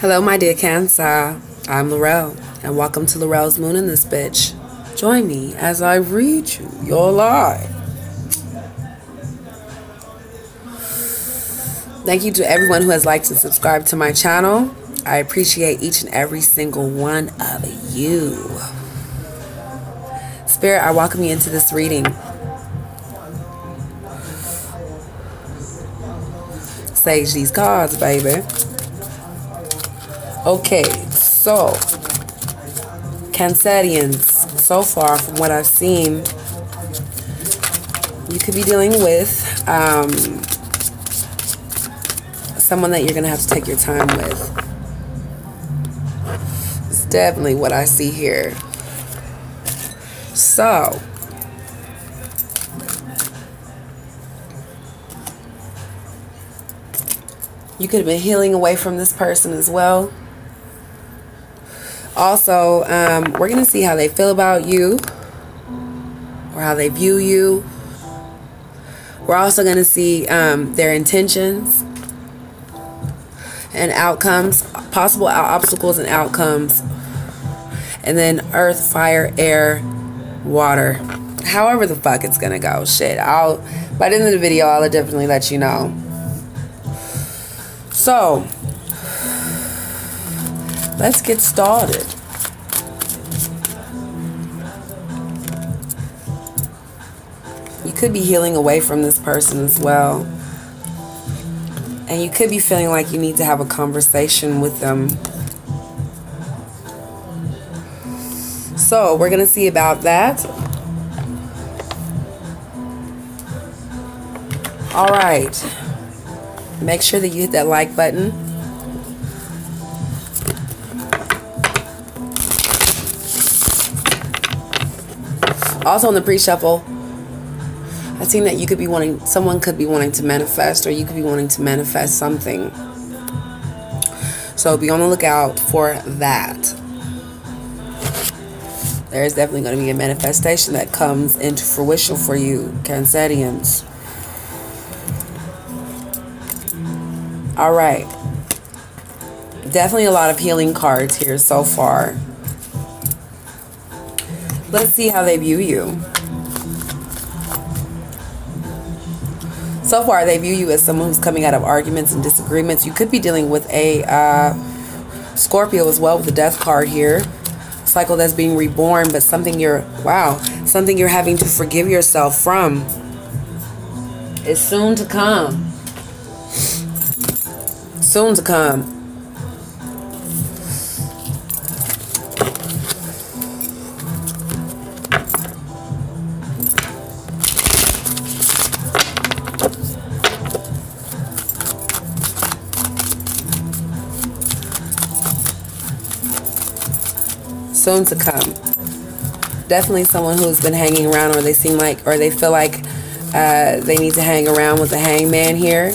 Hello, my dear Cancer. I'm Laurel, and welcome to Laurel's Moon in this bitch. Join me as I read you your life. Thank you to everyone who has liked and subscribed to my channel. I appreciate each and every single one of you. Spirit, I welcome you into this reading. Sage these cards, baby. Okay, so Cancerians, so far from what I've seen, you could be dealing with someone that you're going to have to take your time with. It's definitely what I see here. So, you could have been healing away from this person as well. Also, we're going to see how they feel about you or how they view you. We're also going to see their intentions and outcomes, possible obstacles and outcomes. And then earth, fire, air, water. However the fuck it's going to go. Shit, by the end of the video, I'll definitely let you know. So, let's get started. You could be healing away from this person as well. And you could be feeling like you need to have a conversation with them. So, we're going to see about that. Alright. Make sure that you hit that like button. Also in the pre-shuffle, I've seen that you could be wanting, someone could be wanting to manifest, or you could be wanting to manifest something. So be on the lookout for that. There's definitely going to be a manifestation that comes into fruition for you, Cancerians. All right. Definitely a lot of healing cards here so far. Let's see how they view you. So far, they view you as someone who's coming out of arguments and disagreements. You could be dealing with a Scorpio as well with the Death card here. Cycle that's being reborn, but something something you're having to forgive yourself from is soon to come. Soon to come. Soon to come. Definitely someone who's been hanging around, or they seem like, or they feel like they need to hang around with the Hangman here.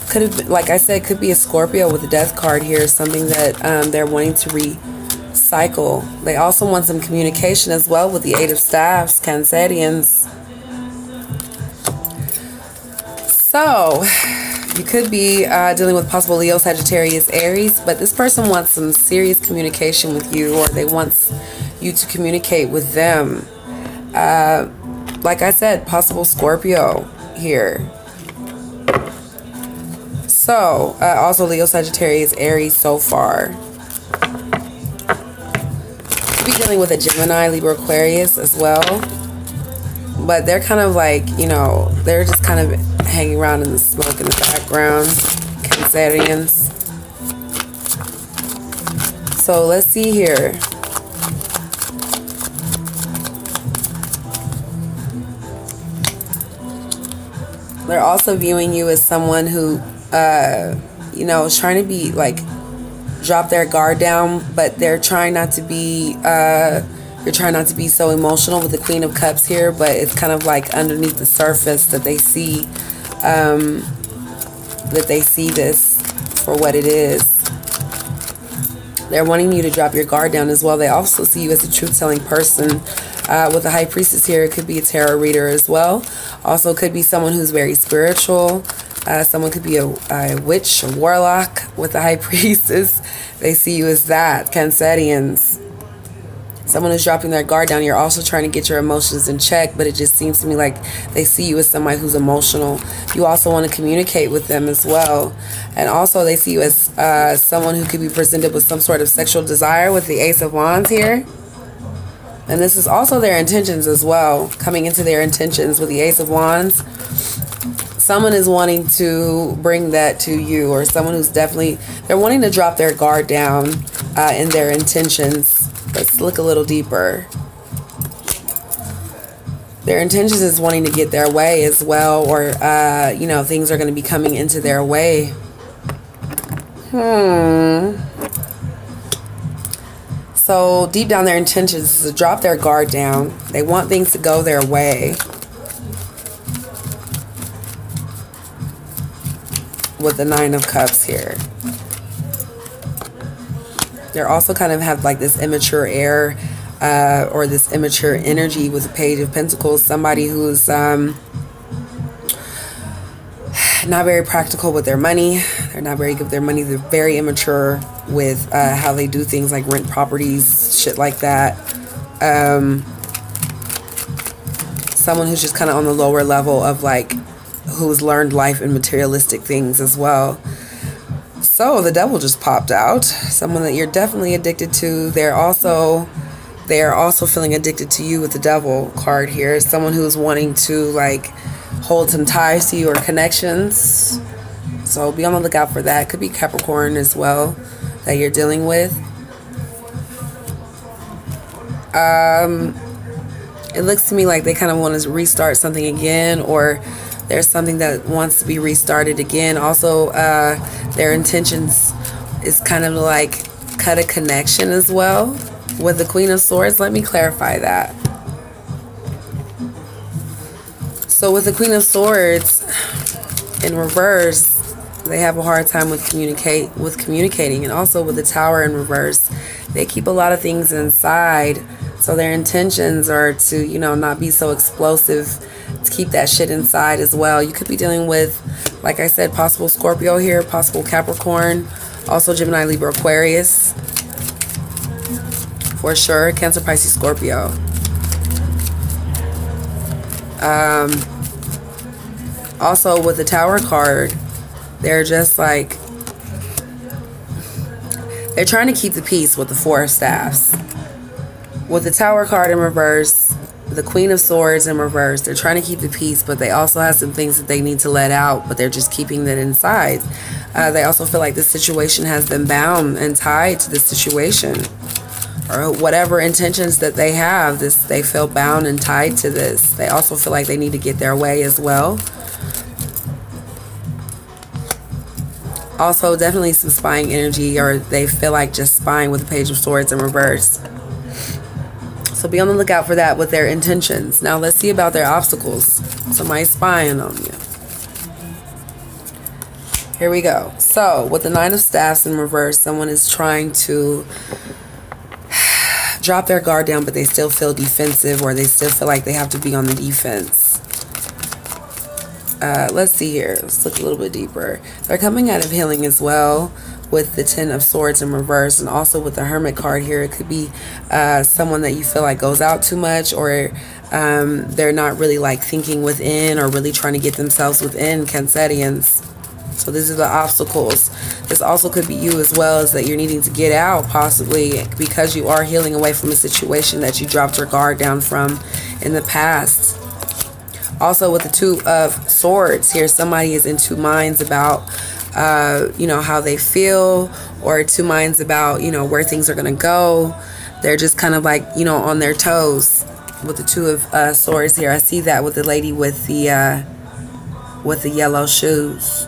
Could have been, like I said, could be a Scorpio with the Death card here. Something that they're wanting to recycle. They also want some communication as well with the Eight of Staffs, Cancerians. So, you could be dealing with possible Leo, Sagittarius, Aries, but this person wants some serious communication with you, or they want you to communicate with them. Like I said, possible Scorpio here. So, also Leo, Sagittarius, Aries so far. Could be dealing with a Gemini, Libra, Aquarius as well. But they're kind of like, you know, they're just kind of hanging around in the smoke in the background. Cancerians. So, let's see here. They're also viewing you as someone who you know, is trying to be like drop their guard down, but they're trying not to be you're trying not to be so emotional with the Queen of Cups here, but it's kind of like underneath the surface that they see this for what it is. They're wanting you to drop your guard down as well. They also see you as a truth-telling person. With the High Priestess here, it could be a tarot reader as well. Also could be someone who's very spiritual. Someone could be a witch, a warlock with the high priestess. They see you as that. Cancerians. Someone who's dropping their guard down. You're also trying to get your emotions in check, but it just seems to me like they see you as somebody who's emotional. You also want to communicate with them as well. And also they see you as someone who could be presented with some sort of sexual desire with the Ace of Wands here. And this is also their intentions as well, coming into their intentions with the Ace of Wands. Someone is wanting to bring that to you, or someone who's definitely, they're wanting to drop their guard down in their intentions. Let's look a little deeper. Their intentions is wanting to get their way as well, or, you know, things are going to be coming into their way. So deep down, their intentions is to drop their guard down. They want things to go their way. With the Nine of Cups here. They're also kind of have like this immature air or this immature energy with the Page of Pentacles. Somebody who's not very practical with their money. They're not very good with their money. They're very immature with how they do things, like rent properties, shit like that. Someone who's just kind of on the lower level of like, who's learned life and materialistic things as well. So the Devil just popped out. Someone that you're definitely addicted to. They are also feeling addicted to you with the Devil card here. Someone who's wanting to like hold some ties to you or connections. So be on the lookout for that. Could be Capricorn as well that you're dealing with. It looks to me like they kind of want to restart something again, or there's something that wants to be restarted again. Also, their intentions is kind of like cut a connection as well with the Queen of Swords. Let me clarify that. So with the Queen of Swords in reverse, they have a hard time with communicating, and also with the Tower in reverse, they keep a lot of things inside. So their intentions are to, you know, not be so explosive, to keep that shit inside as well. You could be dealing with, like I said, possible Scorpio here, possible Capricorn, also Gemini, Libra, Aquarius, for sure, Cancer, Pisces, Scorpio. Also with the Tower card, they're just like, they're trying to keep the peace with the Four of Staffs. With the Tower card in reverse, the Queen of Swords in reverse, they're trying to keep the peace, but they also have some things that they need to let out, but they're just keeping that inside. They also feel like this situation has them bound and tied to this situation, or whatever intentions that they have, they feel bound and tied to this. They also feel like they need to get their way as well. Also, definitely some spying energy, or they feel like just spying with the Page of Swords in reverse. So be on the lookout for that with their intentions. Now let's see about their obstacles. Somebody's spying on you. Here we go. So with the Nine of Staffs in reverse, someone is trying to drop their guard down, but they still feel defensive, or they still feel like they have to be on the defense. Let's see here. Let's look a little bit deeper. They're coming out of healing as well with the Ten of Swords in reverse, and also with the Hermit card here. It could be someone that you feel like goes out too much, or they're not really like thinking within, or really trying to get themselves within, Cancerians. So these are the obstacles. This also could be you as well, is that you're needing to get out, possibly because you are healing away from a situation that you dropped your guard down from in the past. Also with the Two of Swords here, somebody is in two minds about you know, how they feel, or two minds about, you know, where things are going to go. They're just kind of like, you know, on their toes with the Two of Swords here. I see that with the lady with the yellow shoes.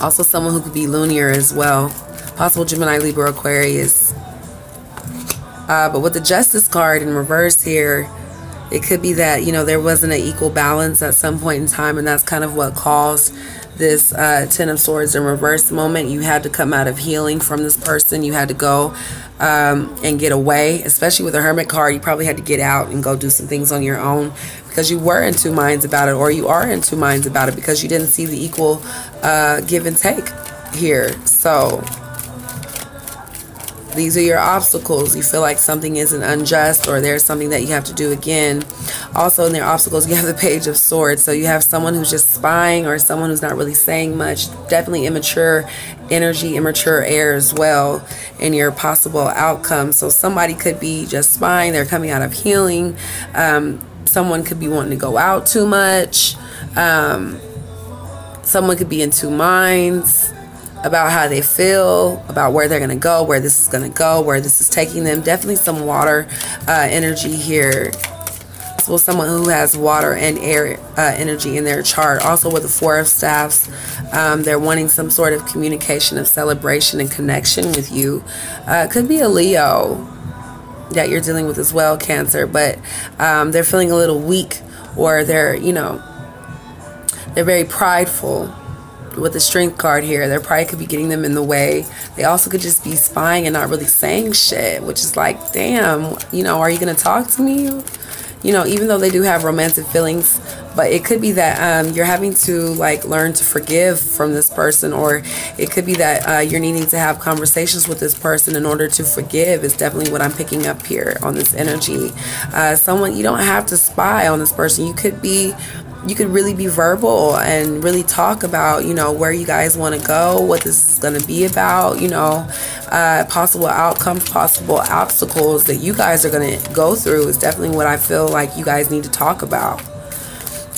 Also someone who could be lunar as well. Possible Gemini, Libra, Aquarius. But with the Justice card in reverse here, it could be that, you know, there wasn't an equal balance at some point in time, and that's kind of what caused this Ten of Swords in reverse moment. You had to come out of healing from this person. You had to go and get away, especially with the Hermit card. You probably had to get out and go do some things on your own because you were in two minds about it, or you are in two minds about it because you didn't see the equal give and take here. So these are your obstacles. You feel like something isn't unjust, or there's something that you have to do again. Also in their obstacles, you have the Page of Swords. So you have someone who's just spying, or someone who's not really saying much. Definitely immature energy, immature air as well in your possible outcome. So somebody could be just spying. They're coming out of healing. Someone could be wanting to go out too much. Someone could be in two minds about how they feel, about where they're going to go, where this is going to go, where this is taking them. Definitely some water energy here. So someone who has water and air energy in their chart. Also with the Four of Staffs, they're wanting some sort of communication of celebration and connection with you. Could be a Leo that you're dealing with as well, Cancer, but they're feeling a little weak, or they're, you know, they're very prideful. With the Strength card here, their pride could be getting them in the way. They also could just be spying and not really saying shit, which is like, damn, you know, are you gonna talk to me? You know, even though they do have romantic feelings, but it could be that you're having to like learn to forgive from this person, or it could be that you're needing to have conversations with this person in order to forgive. Is definitely what I'm picking up here on this energy. Someone, you don't have to spy on this person. You could really be verbal and really talk about, you know, where you guys want to go, what this is going to be about, you know, possible outcomes, possible obstacles that you guys are going to go through is definitely what I feel like you guys need to talk about.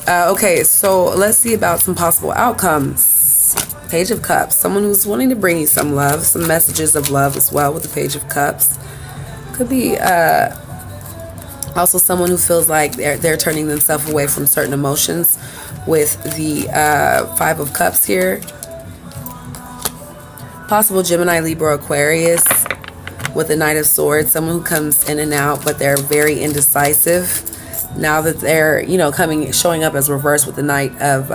Okay, so let's see about some possible outcomes. Page of Cups, someone who's wanting to bring you some love, some messages of love as well with the Page of Cups. Could be also someone who feels like they're turning themselves away from certain emotions with the Five of Cups here. Possible Gemini, Libra, Aquarius with the Knight of Swords. Someone who comes in and out, but they're very indecisive. Now that they're, you know, showing up as reverse with the Knight of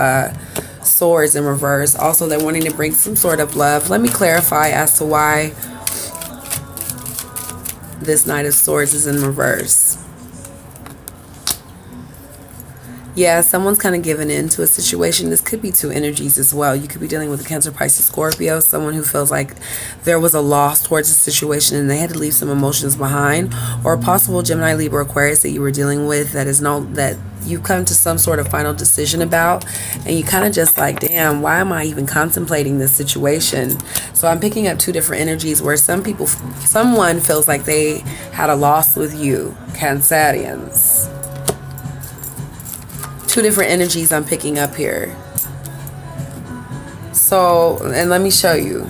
Swords in reverse. Also, they're wanting to bring some sort of love. Let me clarify as to why this Knight of Swords is in reverse. Yeah, someone's kind of given in to a situation. This could be two energies as well. You could be dealing with a Cancer, Pisces, Scorpio. Someone who feels like there was a loss towards a situation and they had to leave some emotions behind. Or a possible Gemini, Libra, Aquarius that you were dealing with that you've come to some sort of final decision about. And you kind of just like, damn, why am I even contemplating this situation? So I'm picking up two different energies where someone feels like they had a loss with you, Cancerians. Two different energies I'm picking up here. So, and let me show you.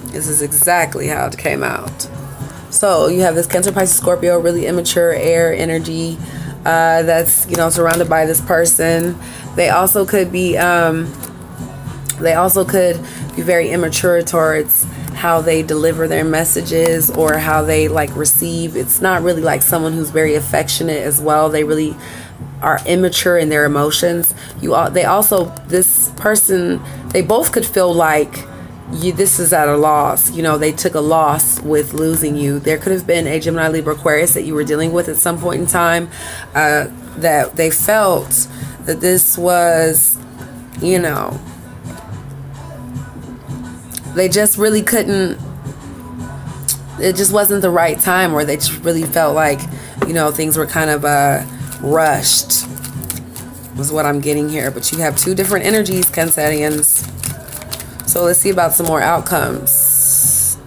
This is exactly how it came out. So you have this Cancer, Pisces, Scorpio, really immature air energy that's, you know, surrounded by this person. They also could be very immature towards how they deliver their messages or how they like receive. It's not really like someone who's very affectionate as well. They really are immature in their emotions. This person, they both could feel like this is at a loss. You know, they took a loss with losing you. There could have been a Gemini, Libra, Aquarius that you were dealing with at some point in time that they felt that this was, you know, they just really couldn't, it just wasn't the right time, or they just really felt like, you know, things were kind of rushed was what I'm getting here. But you have two different energies, Cancerians. So let's see about some more outcomes.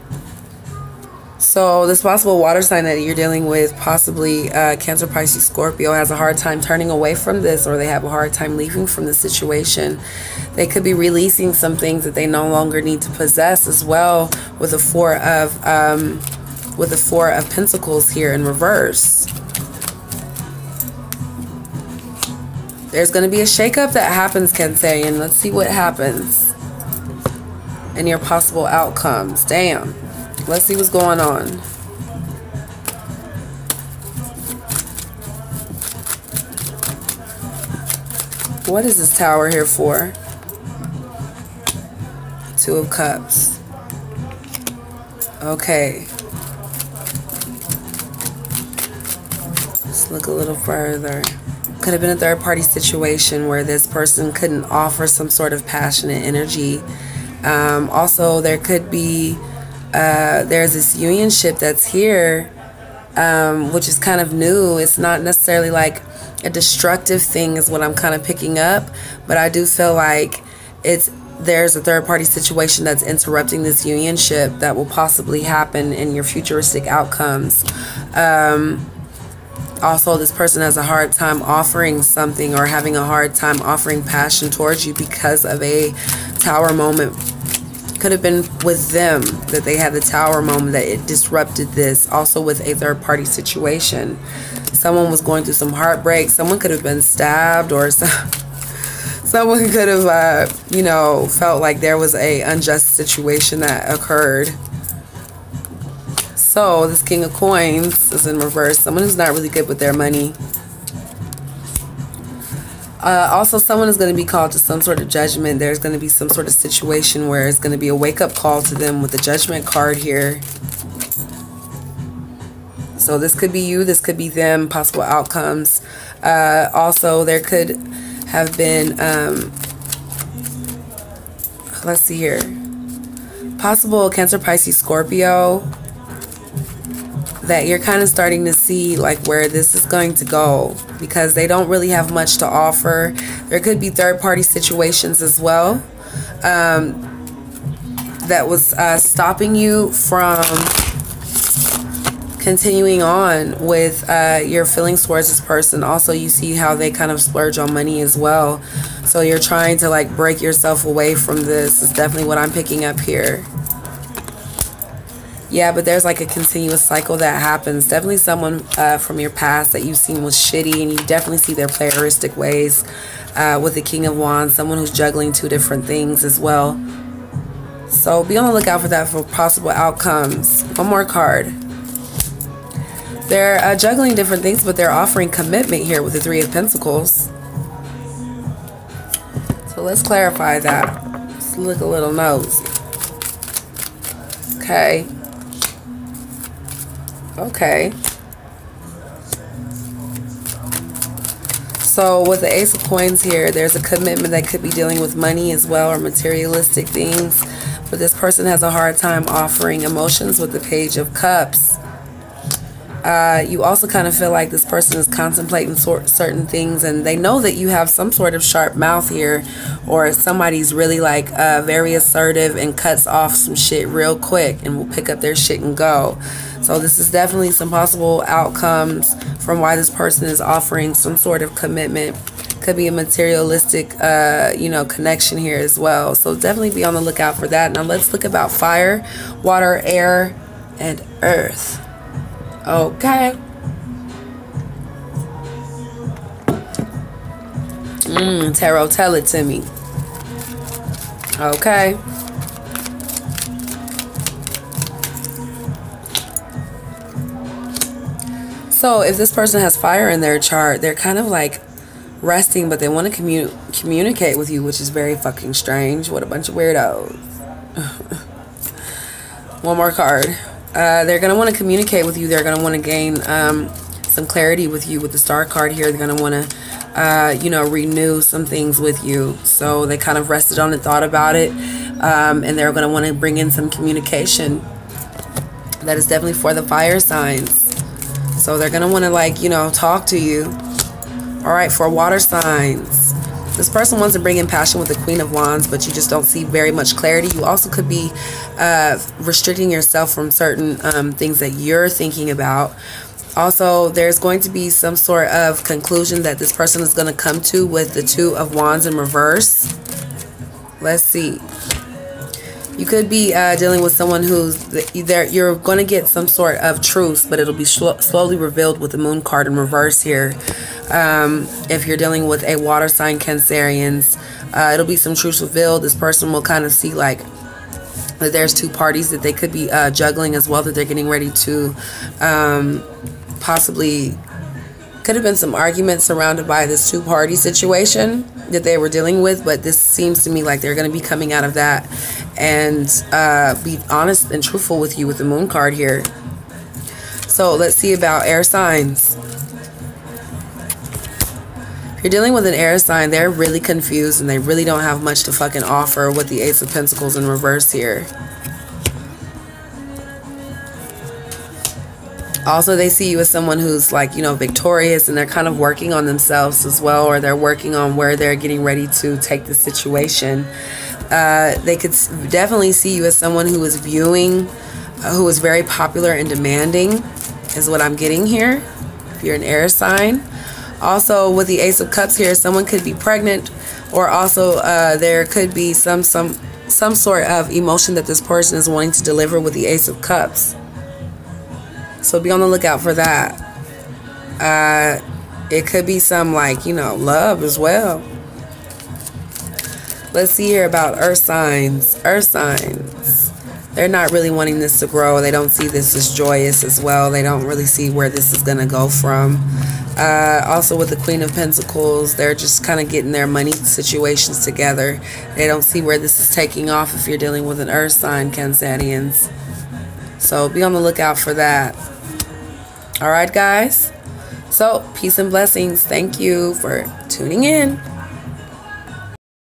So this possible water sign that you're dealing with, possibly Cancer, Pisces, Scorpio, has a hard time turning away from this, or they have a hard time leaving from the situation. They could be releasing some things that they no longer need to possess as well, with the Four of Pentacles here in reverse. There's going to be a shakeup that happens, Cancerian. Let's see what happens and your possible outcomes. Damn. Let's see what's going on. What is this Tower here for? Two of Cups. Okay. Let's look a little further. Could have been a third-party situation where this person couldn't offer some sort of passionate energy. Also, there could be, there's this unionship that's here, which is kind of new. It's not necessarily like a destructive thing is what I'm kind of picking up, but I do feel like there's a third-party situation that's interrupting this unionship that will possibly happen in your futuristic outcomes. Also, this person has a hard time offering something or having a hard time offering passion towards you because of a Tower moment. Could have been with them that they had the Tower moment that it disrupted this. Also with a third-party situation. Someone was going through some heartbreak. Someone could have been stabbed, or someone could have, you know, felt like there was a unjust situation that occurred. So this King of Coins is in reverse. Someone who's not really good with their money. Also, someone is going to be called to some sort of judgment. There's going to be some sort of situation where it's going to be a wake-up call to them with the Judgment card here. So this could be you. This could be them. Possible outcomes. Also, there could have been, let's see here. Possible Cancer, Pisces, Scorpio. That you're kind of starting to see like where this is going to go, because they don't really have much to offer. There could be third-party situations as well that was stopping you from continuing on with your feelings towards this person. Also, you see how they kind of splurge on money as well. So you're trying to like break yourself away from this. Is definitely what I'm picking up here. Yeah, but there's like a continuous cycle that happens. Definitely someone from your past that you've seen was shitty, and you definitely see their playeristic ways with the King of Wands. Someone who's juggling two different things as well. So be on the lookout for that for possible outcomes. One more card. They're juggling different things, but they're offering commitment here with the Three of Pentacles. So let's clarify that. Let's look a little nosy. Okay. Okay. So with the Ace of Coins here, there's a commitment that could be dealing with money as well, or materialistic things. But this person has a hard time offering emotions with the Page of Cups. You also kind of feel like this person is contemplating certain things, and they know that you have some sort of sharp mouth here, or somebody's really like very assertive and cuts off some shit real quick and will pick up their shit and go. So this is definitely some possible outcomes from why this person is offering some sort of commitment. Could be a materialistic, you know, connection here as well. So definitely be on the lookout for that. Now let's look about fire, water, air, and earth. Okay. Tarot, tell it to me. Okay. So if this person has fire in their chart, they're kind of like resting, but they want to communicate with you, which is very fucking strange. What a bunch of weirdos. One more card. They're going to want to communicate with you. They're going to want to gain some clarity with you with the Star card here. They're going to want to, you know, renew some things with you. So they kind of rested on it, thought about it, and they're going to want to bring in some communication. That is definitely for the fire signs. So they're going to want to, like, you know, talk to you. All right, for water signs. This person wants to bring in passion with the Queen of Wands, but you just don't see very much clarity. You also could be restricting yourself from certain things that you're thinking about. Also, there's going to be some sort of conclusion that this person is going to come to with the Two of Wands in reverse. Let's see. You could be dealing with someone who's there. You're going to get some sort of truth, but it'll be slowly revealed with the Moon card in reverse here. If you're dealing with a water sign, Cancerians, it'll be some truth revealed. This person will kind of see like that there's two parties that they could be juggling as well, that they're getting ready to possibly Could have been some arguments surrounded by this two-party situation that they were dealing with, but this seems to me like they're going to be coming out of that and be honest and truthful with you with the moon card here. So let's see about air signs. If you're dealing with an air sign, they're really confused and they really don't have much to fucking offer with the Ace of Pentacles in reverse here. Also, they see you as someone who's like, you know, victorious, and they're kind of working on themselves as well, or they're working on where they're getting ready to take the situation. They could definitely see you as someone who is viewing, who is very popular and demanding, is what I'm getting here, if you're an air sign. Also, with the Ace of Cups here, someone could be pregnant, or also there could be some sort of emotion that this person is wanting to deliver with the Ace of Cups. So be on the lookout for that. It could be some, like, you know, love as well. Let's see here about earth signs. Earth signs. They're not really wanting this to grow. They don't see this as joyous as well. They don't really see where this is going to go from. Also with the Queen of Pentacles, they're just kind of getting their money situations together. They don't see where this is taking off if you're dealing with an earth sign, Cancerians. So be on the lookout for that. Alright, guys. So, peace and blessings. Thank you for tuning in.